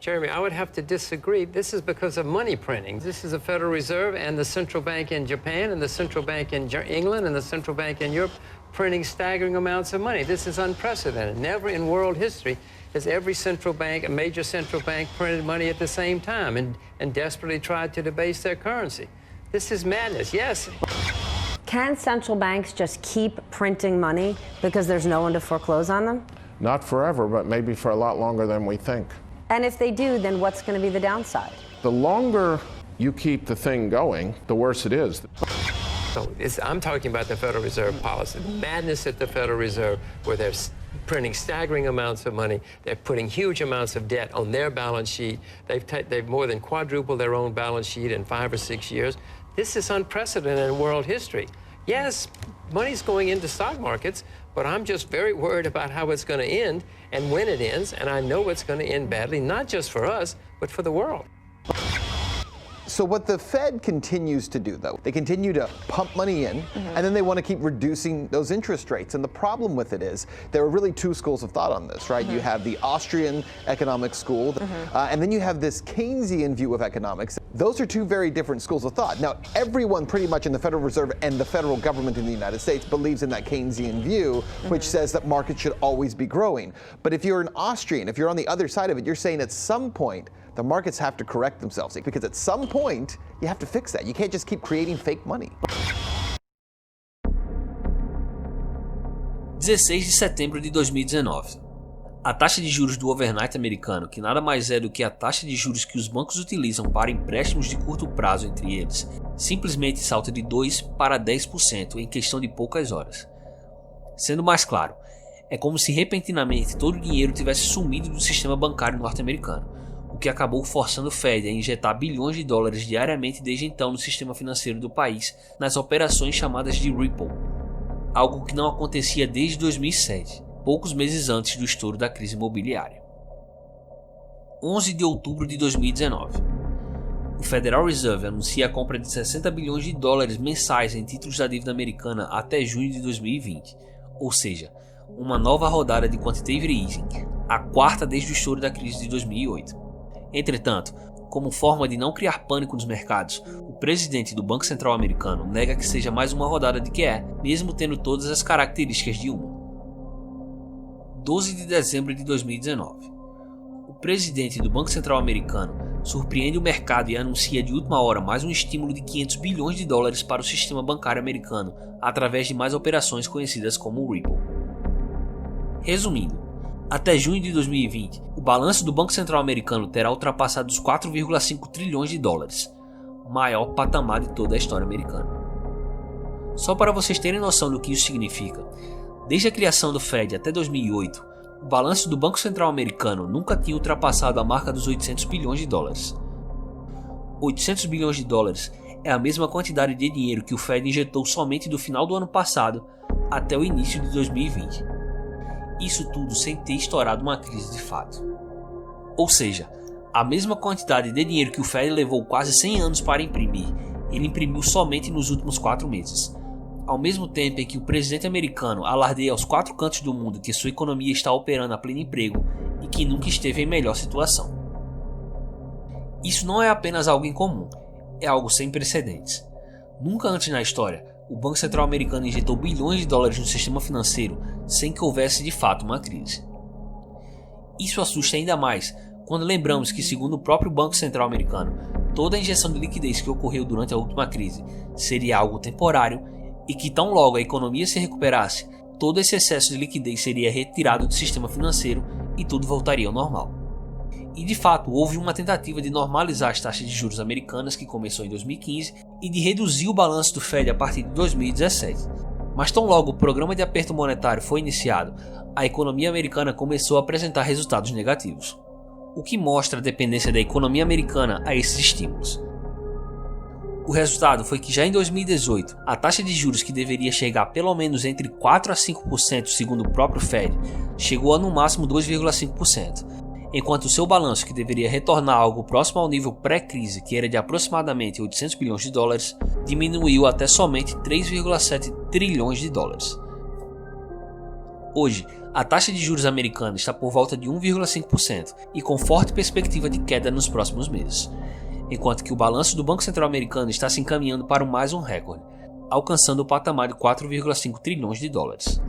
Jeremy, I would have to disagree. This is because of money printing. This is the Federal Reserve and the central bank in Japan and the central bank in England and the central bank in Europe printing staggering amounts of money. This is unprecedented. Never in world history has every central bank, a major central bank, printed money at the same time and desperately tried to debase their currency. This is madness, yes. Can central banks just keep printing money because there's no one to foreclose on them? Not forever, but maybe for a lot longer than we think. And if they do, then what's going to be the downside? The longer you keep the thing going, the worse it is. So I'm talking about the Federal Reserve policy, the madness at the Federal Reserve, where they're printing staggering amounts of money. They're putting huge amounts of debt on their balance sheet. They've more than quadrupled their own balance sheet in 5 or 6 years. This is unprecedented in world history. Yes, money's going into stock markets, but I'm just very worried about how it's going to end and when it ends, and I know it's going to end badly, not just for us, but for the world. So what the Fed continues to do, though, they continue to pump money in, and then they want to keep reducing those interest rates. And the problem with it is there are really two schools of thought on this, right? You have the Austrian economic school, and then you have this Keynesian view of economics. Those are two very different schools of thought. Now, everyone pretty much in the Federal Reserve and the federal government in the United States believes in that Keynesian view, which says that markets should always be growing. But if you're an Austrian, if you're on the other side of it, you're saying at some point, the markets have to correct themselves, because at some point, you have to fix that. You can't just keep creating fake money. 16 de setembro de 2019. A taxa de juros do overnight americano, que nada mais é do que a taxa de juros que os bancos utilizam para empréstimos de curto prazo entre eles, simplesmente salta de 2% para 10% em questão de poucas horas. Sendo mais claro, é como se repentinamente todo o dinheiro tivesse sumido do sistema bancário norte-americano, o que acabou forçando o Fed a injetar bilhões de dólares diariamente desde então no sistema financeiro do país nas operações chamadas de Ripple, algo que não acontecia desde 2007, poucos meses antes do estouro da crise imobiliária. 11 de outubro de 2019. O Federal Reserve anuncia a compra de 60 bilhões de dólares mensais em títulos da dívida americana até junho de 2020, ou seja, uma nova rodada de quantitative easing, a quarta desde o estouro da crise de 2008. Entretanto, como forma de não criar pânico nos mercados, o presidente do Banco Central americano nega que seja mais uma rodada de QE, mesmo tendo todas as características de uma. 12 de dezembro de 2019. O presidente do Banco Central americano surpreende o mercado e anuncia de última hora mais um estímulo de 500 bilhões de dólares para o sistema bancário americano através de mais operações conhecidas como Ripple. Resumindo, até junho de 2020, o balanço do Banco Central americano terá ultrapassado os 4,5 trilhões de dólares, maior patamar de toda a história americana. Só para vocês terem noção do que isso significa, desde a criação do Fed até 2008, o balanço do Banco Central americano nunca tinha ultrapassado a marca dos 800 bilhões de dólares. 800 bilhões de dólares é a mesma quantidade de dinheiro que o Fed injetou somente do final do ano passado até o início de 2020. Isso tudo sem ter estourado uma crise de fato. Ou seja, a mesma quantidade de dinheiro que o Fed levou quase 100 anos para imprimir, ele imprimiu somente nos últimos 4 meses. Ao mesmo tempo em que o presidente americano alardeia aos 4 cantos do mundo que sua economia está operando a pleno emprego e que nunca esteve em melhor situação. Isso não é apenas algo incomum, é algo sem precedentes. Nunca antes na história, o Banco Central americano injetou bilhões de dólares no sistema financeiro sem que houvesse de fato uma crise. Isso assusta ainda mais quando lembramos que, segundo o próprio Banco Central americano, toda a injeção de liquidez que ocorreu durante a última crise seria algo temporário e que, tão logo a economia se recuperasse, todo esse excesso de liquidez seria retirado do sistema financeiro e tudo voltaria ao normal. E de fato houve uma tentativa de normalizar as taxas de juros americanas que começou em 2015 e de reduzir o balanço do Fed a partir de 2017. Mas tão logo o programa de aperto monetário foi iniciado, a economia americana começou a apresentar resultados negativos, o que mostra a dependência da economia americana a esses estímulos. O resultado foi que já em 2018, a taxa de juros que deveria chegar pelo menos entre 4% a 5% segundo o próprio Fed, chegou a no máximo 2,5%. Enquanto o seu balanço, que deveria retornar a algo próximo ao nível pré-crise, que era de aproximadamente 800 bilhões de dólares, diminuiu até somente 3,7 trilhões de dólares. Hoje, a taxa de juros americana está por volta de 1,5% e com forte perspectiva de queda nos próximos meses, enquanto que o balanço do Banco Central americano está se encaminhando para mais um recorde, alcançando o patamar de 4,5 trilhões de dólares.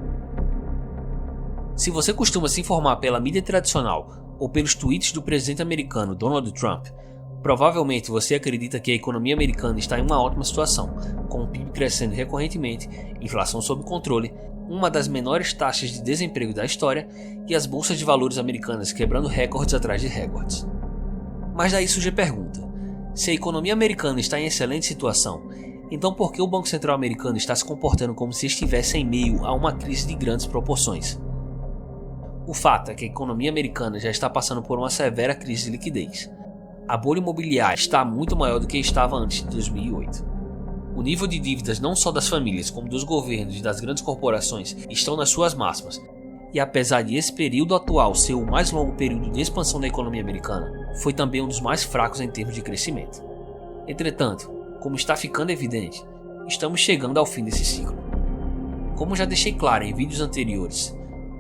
Se você costuma se informar pela mídia tradicional ou pelos tweets do presidente americano Donald Trump, provavelmente você acredita que a economia americana está em uma ótima situação, com o PIB crescendo recorrentemente, inflação sob controle, uma das menores taxas de desemprego da história e as bolsas de valores americanas quebrando recordes atrás de recordes. Mas daí surge a pergunta: se a economia americana está em excelente situação, então por que o Banco Central americano está se comportando como se estivesse em meio a uma crise de grandes proporções? O fato é que a economia americana já está passando por uma severa crise de liquidez. A bolha imobiliária está muito maior do que estava antes de 2008. O nível de dívidas não só das famílias, como dos governos e das grandes corporações estão nas suas máximas. E apesar de esse período atual ser o mais longo período de expansão da economia americana, foi também um dos mais fracos em termos de crescimento. Entretanto, como está ficando evidente, estamos chegando ao fim desse ciclo. Como já deixei claro em vídeos anteriores,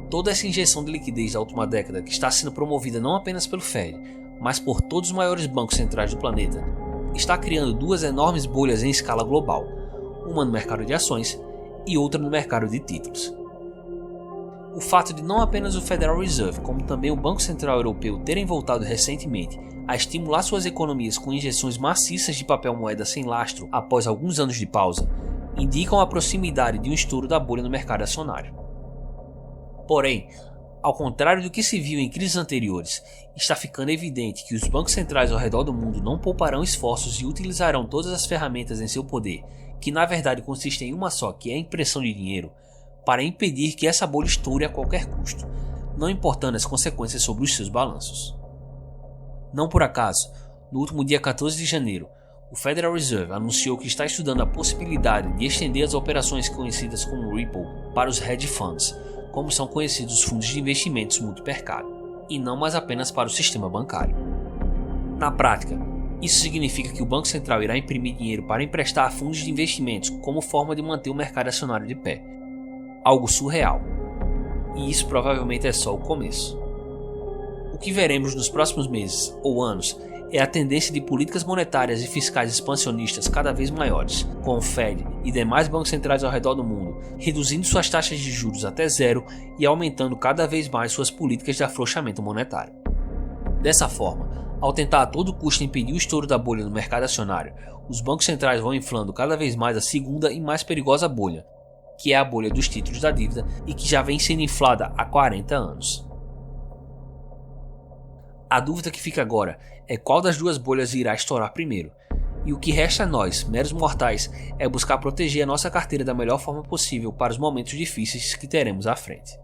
toda essa injeção de liquidez da última década que está sendo promovida não apenas pelo Fed, mas por todos os maiores bancos centrais do planeta, está criando duas enormes bolhas em escala global, uma no mercado de ações e outra no mercado de títulos. O fato de não apenas o Federal Reserve, como também o Banco Central Europeu terem voltado recentemente a estimular suas economias com injeções maciças de papel moeda sem lastro após alguns anos de pausa, indicam a proximidade de um estouro da bolha no mercado acionário. Porém, ao contrário do que se viu em crises anteriores, está ficando evidente que os bancos centrais ao redor do mundo não pouparão esforços e utilizarão todas as ferramentas em seu poder, que na verdade consistem em uma só, que é a impressão de dinheiro, para impedir que essa bolha estoure a qualquer custo, não importando as consequências sobre os seus balanços. Não por acaso, no último dia 14 de janeiro, o Federal Reserve anunciou que está estudando a possibilidade de estender as operações conhecidas como Ripple para os hedge funds, como são conhecidos os fundos de investimentos multimercado, e não mais apenas para o sistema bancário. Na prática, isso significa que o Banco Central irá imprimir dinheiro para emprestar a fundos de investimentos como forma de manter o mercado acionário de pé. Algo surreal. E isso provavelmente é só o começo. O que veremos nos próximos meses ou anos é a tendência de políticas monetárias e fiscais expansionistas cada vez maiores, com o Fed e demais bancos centrais ao redor do mundo reduzindo suas taxas de juros até zero e aumentando cada vez mais suas políticas de afrouxamento monetário. Dessa forma, ao tentar a todo custo impedir o estouro da bolha no mercado acionário, os bancos centrais vão inflando cada vez mais a segunda e mais perigosa bolha, que é a bolha dos títulos da dívida e que já vem sendo inflada há 40 anos. A dúvida que fica agora é qual das duas bolhas irá estourar primeiro, e o que resta a nós, meros mortais, é buscar proteger a nossa carteira da melhor forma possível para os momentos difíceis que teremos à frente.